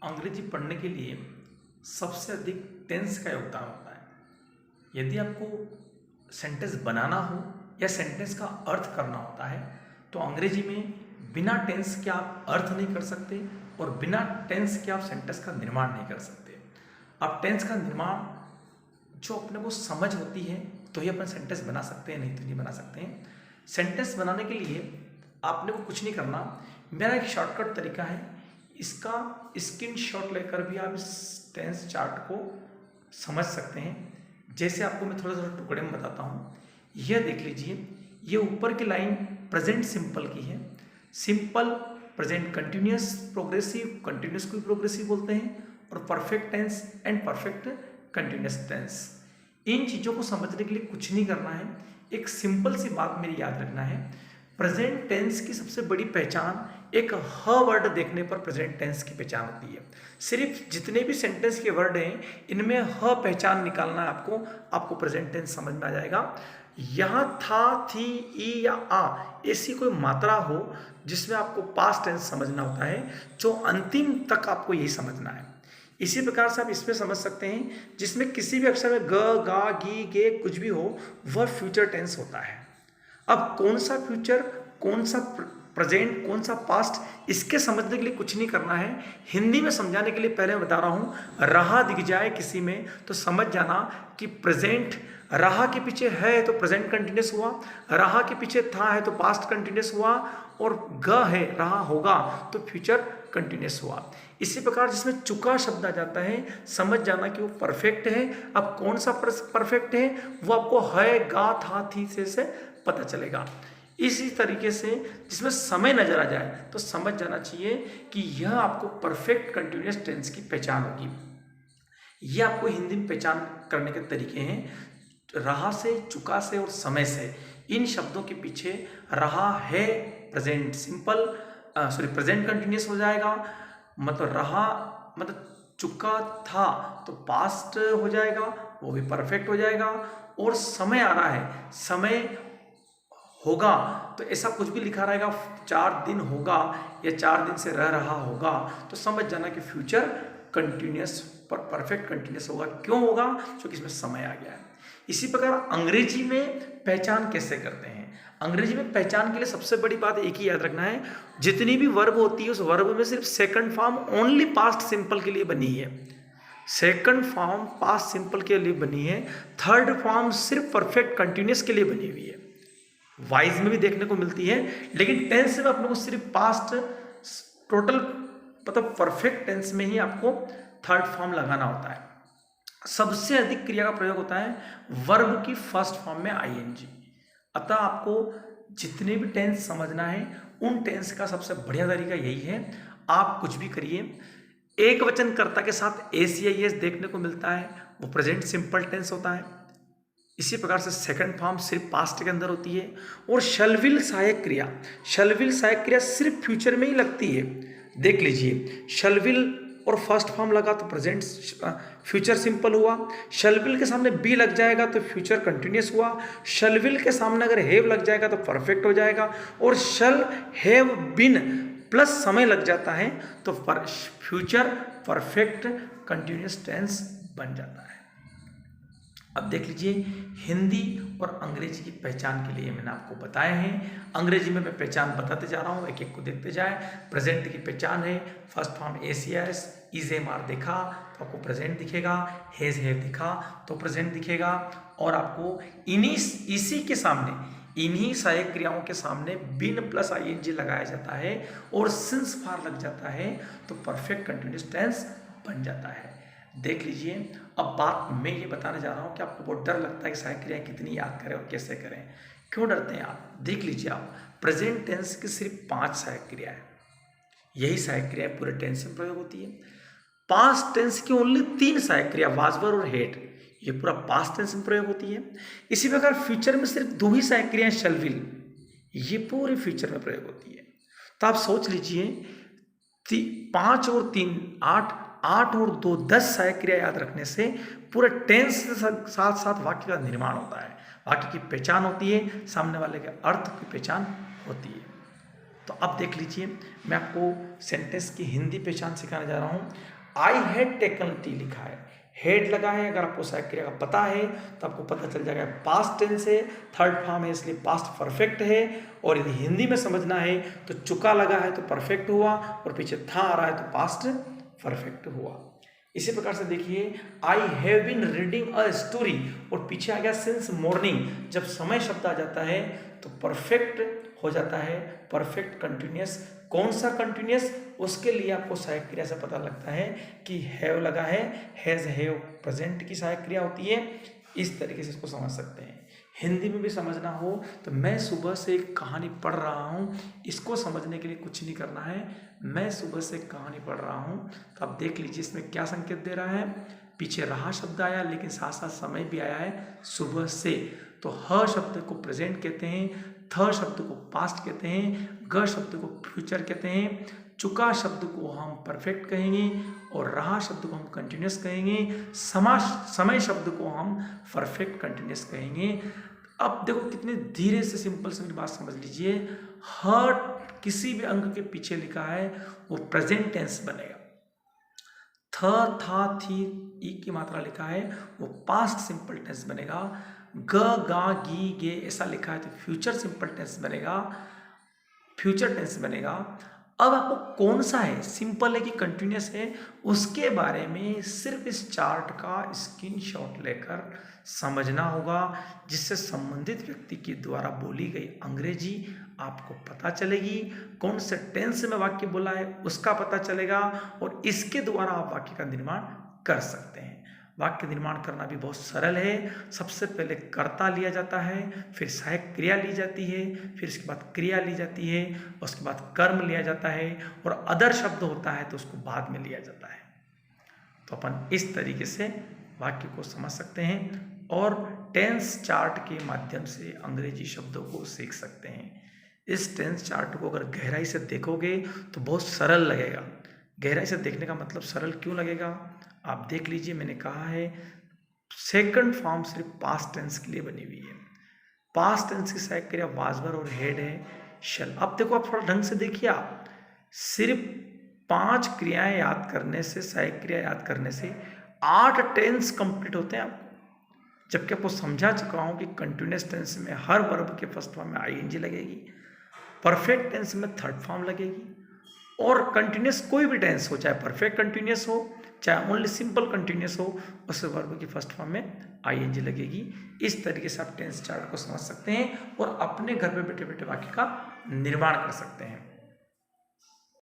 अंग्रेजी पढ़ने के लिए सबसे अधिक टेंस का योगदान होता है। यदि आपको सेंटेंस बनाना हो या सेंटेंस का अर्थ करना होता है तो अंग्रेजी में बिना टेंस के आप अर्थ नहीं कर सकते और बिना टेंस के आप सेंटेंस का निर्माण नहीं कर सकते। आप टेंस का निर्माण जो अपने को समझ होती है तो ही अपन सेंटेंस बना सकते हैं, नहीं तो नहीं बना सकते हैं। सेंटेंस बनाने के लिए आपने को कुछ नहीं करना। मेरा एक शॉर्टकट तरीका है, इसका स्क्रीनशॉट लेकर भी आप इस टेंस चार्ट को समझ सकते हैं। जैसे आपको मैं थोड़ा थोड़ा टुकड़े में बताता हूँ। यह देख लीजिए, ये ऊपर की लाइन प्रेजेंट सिंपल की है। Simple present continuous progressive, continuous को प्रोग्रेसिव बोलते हैं, और perfect tense and perfect continuous tense. इन चीज़ों को समझने के लिए कुछ नहीं करना है, एक सिंपल सी बात मेरी याद रखना है। प्रेजेंट टेंस की सबसे बड़ी पहचान एक ह वर्ड देखने पर प्रेजेंट टेंस की पहचान होती है। सिर्फ जितने भी सेंटेंस के वर्ड हैं इनमें ह पहचान निकालना है आपको प्रेजेंट टेंस समझ में आ जाएगा। यहाँ था, थी, ई या आ ऐसी कोई मात्रा हो जिसमें आपको पास्ट टेंस समझना होता है, जो अंतिम तक आपको यही समझना है। इसी प्रकार से आप इसमें समझ सकते हैं, जिसमें किसी भी अक्षर में ग, गा, गी, गे कुछ भी हो वह फ्यूचर टेंस होता है। अब कौन सा फ्यूचर, कौन सा प्रेजेंट, कौन सा पास्ट, इसके समझने के लिए कुछ नहीं करना है। हिंदी में समझाने के लिए पहले मैं बता रहा हूँ, रहा दिख जाए किसी में तो समझ जाना कि प्रेजेंट, रहा के पीछे है तो प्रेजेंट कंटिन्यूस हुआ, रहा के पीछे था है तो पास्ट कंटिन्यूस हुआ, और ग है, रहा होगा तो फ्यूचर कंटिन्यूस हुआ। इसी प्रकार जिसमें चुका शब्द आ जाता है समझ जाना कि वो परफेक्ट है। अब कौन सा परफेक्ट है वो आपको है, गा, था, थी से पता चलेगा। इसी तरीके से जिसमें समय नजर आ जाए तो समझ जाना चाहिए कि यह आपको परफेक्ट कंटिन्यूअस टेंस की पहचान होगी। यह आपको हिंदी में पहचान करने के तरीके हैं, रहा से, चुका से और समय से। इन शब्दों के पीछे रहा है प्रेजेंट सिंपल, प्रेजेंट कंटिन्यूअस हो जाएगा, मतलब रहा मतलब चुका था तो पास्ट हो जाएगा, वो भी परफेक्ट हो जाएगा। और समय आ रहा है, समय होगा तो ऐसा कुछ भी लिखा रहेगा, 4 दिन होगा या 4 दिन से रह रहा होगा, तो समझ जाना कि फ्यूचर कंटिन्यूअस पर परफेक्ट कंटिन्यूअस होगा। क्यों होगा? क्योंकि इसमें समय आ गया है। इसी प्रकार अंग्रेजी में पहचान कैसे करते हैं? अंग्रेजी में पहचान के लिए सबसे बड़ी बात एक ही याद रखना है, जितनी भी वर्ब होती है उस वर्ब में सिर्फ second form only past simple के लिए बनी है। सेकंड फॉर्म पास्ट सिंपल के लिए बनी है, थर्ड फॉर्म सिर्फ परफेक्ट कंटिन्यूअस के लिए बनी हुई है। वाइज में भी देखने को मिलती है, लेकिन टेंस में अपने को सिर्फ पास्ट टोटल मतलब परफेक्ट टेंस में ही आपको थर्ड फॉर्म लगाना होता है। सबसे अधिक क्रिया का प्रयोग होता है वर्ब की फर्स्ट फॉर्म में आईएनजी। अतः आपको जितने भी टेंस समझना है उन टेंस का सबसे बढ़िया तरीका यही है, आप कुछ भी करिए, एक वचन कर्ता के साथ एस या एस देखने को मिलता है, वो प्रेजेंट सिंपल टेंस होता है। इसी प्रकार से सेकंड फॉर्म सिर्फ पास्ट के अंदर होती है। और शल विल सहायक क्रिया, शल विल सहायक क्रिया सिर्फ फ्यूचर में ही लगती है। देख लीजिए, शल विल और फर्स्ट फॉर्म लगा तो प्रेजेंट फ्यूचर सिंपल हुआ, शल विल के सामने बी लग जाएगा तो फ्यूचर कंटिन्यूअस हुआ, शल विल के सामने अगर हैव लग जाएगा तो परफेक्ट हो जाएगा, और शल हैव बीन प्लस समय लग जाता है तो फ्यूचर परफेक्ट कंटिन्यूअस टेंस बन जाता है। अब देख लीजिए, हिंदी और अंग्रेजी की पहचान के लिए मैंने आपको बताए हैं। अंग्रेजी में मैं पहचान बताते जा रहा हूँ, एक एक को देखते जाए। प्रेजेंट की पहचान है, फर्स्ट फॉर्म एस या एस, इज एम आर देखा तो आपको प्रेजेंट दिखेगा, हैज हैव दिखा तो प्रेजेंट दिखेगा, और आपको इसी के सामने, इन्हीं सहायक क्रियाओं के सामने बिन प्लस आईएनजी लगाया जाता है और सिंस फार लग जाता है तो परफेक्ट कंटिन्यूअस टेंस बन जाता है। देख लीजिए, अब बात मैं ये बताने जा रहा हूँ कि आपको बहुत डर लगता है कि सहायक क्रियाएं कितनी याद करें और कैसे करें। क्यों डरते हैं आप? देख लीजिए, आप प्रेजेंट टेंस की सिर्फ 5 सहायक क्रिया है, यही सहायक क्रियाएं पूरे टेंस में प्रयोग होती है। पास्ट टेंस की ओनली 3 सहायक क्रिया, वाज वर और हेड, ये पूरा पास्ट टेंस में प्रयोग होती है। इसी प्रकार फ्यूचर में सिर्फ 2 ही सहायक क्रियाएं, शल विल, ये पूरे फ्यूचर में प्रयोग होती है। तो आप सोच लीजिए, 5 और 3 8, 8 और 2 10 सहायक क्रिया याद रखने से पूरे टेंस के साथ साथ वाक्य का निर्माण होता है, वाक्य की पहचान होती है, सामने वाले के अर्थ की पहचान होती है। तो तो अब देख लीजिए, मैं आपको सेंटेंस की हिंदी पहचान सिखाने जा रहा हूँ। आई हैड टेकन टी लिखा है, हेड लगा है। अगर आपको सहायक क्रिया का पता है तो आपको पता चल जाएगा पास्ट टेंस है, थर्ड फॉर्म है, इसलिए पास्ट परफेक्ट है। और यदि हिंदी में समझना है तो चुका लगा है तो परफेक्ट हुआ, और पीछे था आ रहा है तो पास्ट परफेक्ट हुआ। इसी प्रकार से देखिए, I have been reading a story, और पीछे आ गया सिंस मॉर्निंग। जब समय शब्द आ जाता है तो परफेक्ट हो जाता है, परफेक्ट कंटिन्यूअस। कौन सा कंटिन्यूअस, उसके लिए आपको सहायक क्रिया से पता लगता है कि हैव लगा है, हैज हैव प्रेजेंट की सहायक क्रिया होती है। इस तरीके से इसको समझ सकते हैं। हिंदी में भी समझना हो तो मैं सुबह से एक कहानी पढ़ रहा हूँ, इसको समझने के लिए कुछ नहीं करना है, मैं सुबह से एक कहानी पढ़ रहा हूँ। तो आप देख लीजिए इसमें क्या संकेत दे रहा है, पीछे रहा शब्द आया लेकिन साथ साथ समय भी आया है, सुबह से। तो ह शब्द को प्रेजेंट कहते हैं, थ शब्द को पास्ट कहते हैं, ग शब्द को फ्यूचर कहते हैं, चुका शब्द को हम परफेक्ट कहेंगे, और रहा शब्द को हम कंटिन्यूस कहेंगे, समय शब्द को हम परफेक्ट कंटिन्यूस कहेंगे। अब देखो कितने धीरे से सिंपल से मेरी बात समझ लीजिए। हर किसी भी अंक के पीछे लिखा है वो प्रेजेंट टेंस बनेगा। थ, था, थी, ई की मात्रा लिखा है वो पास्ट सिंपल टेंस बनेगा। ग, गा, गी, गे ऐसा लिखा है तो फ्यूचर सिंपल टेंस बनेगा, फ्यूचर टेंस बनेगा। अब आपको कौन सा है, सिंपल है कि कंटिन्यूअस है, उसके बारे में सिर्फ इस चार्ट का स्क्रीनशॉट लेकर समझना होगा, जिससे संबंधित व्यक्ति के द्वारा बोली गई अंग्रेजी आपको पता चलेगी। कौन से टेंस में वाक्य बोला है उसका पता चलेगा, और इसके द्वारा आप वाक्य का निर्माण कर सकते हैं। वाक्य निर्माण करना भी बहुत सरल है। सबसे पहले कर्ता लिया जाता है, फिर सहायक क्रिया ली जाती है, फिर इसके बाद क्रिया ली जाती है, उसके बाद कर्म लिया जाता है, और अदर शब्द होता है तो उसको बाद में लिया जाता है। तो अपन इस तरीके से वाक्य को समझ सकते हैं और टेंस चार्ट के माध्यम से अंग्रेजी शब्दों को सीख सकते हैं। इस टेंस चार्ट को अगर गहराई से देखोगे तो बहुत सरल लगेगा। गहराई से देखने का मतलब सरल क्यों लगेगा, आप देख लीजिए। मैंने कहा है सेकंड फॉर्म सिर्फ पास्ट टेंस के लिए बनी हुई है। पास्ट टेंस की सहायक क्रिया वाज वर और हेड है, शल। अब देखो, आप थोड़ा ढंग से देखिए। आप सिर्फ 5 क्रियाएं याद करने से, सहायक क्रिया याद करने से 8 टेंस कंप्लीट होते हैं आपको। जबकि आपको समझा चुका हूं कि कंटिन्यूअस टेंस में हर वर्ब के फर्स्ट फॉर्म में आईएनजी लगेगी, परफेक्ट टेंस में थर्ड फॉर्म लगेगी, और कंटिन्यूअस कोई भी टेंस हो, चाहे परफेक्ट कंटिन्यूअस हो चाहे ओनली सिंपल कंटिन्यूअस हो, उस वर्ब की फर्स्ट फॉर्म में आईएनजी लगेगी। इस तरीके से आप टेंस चार्ट को समझ सकते हैं और अपने घर पे बैठे बैठे वाक्य का निर्माण कर सकते हैं।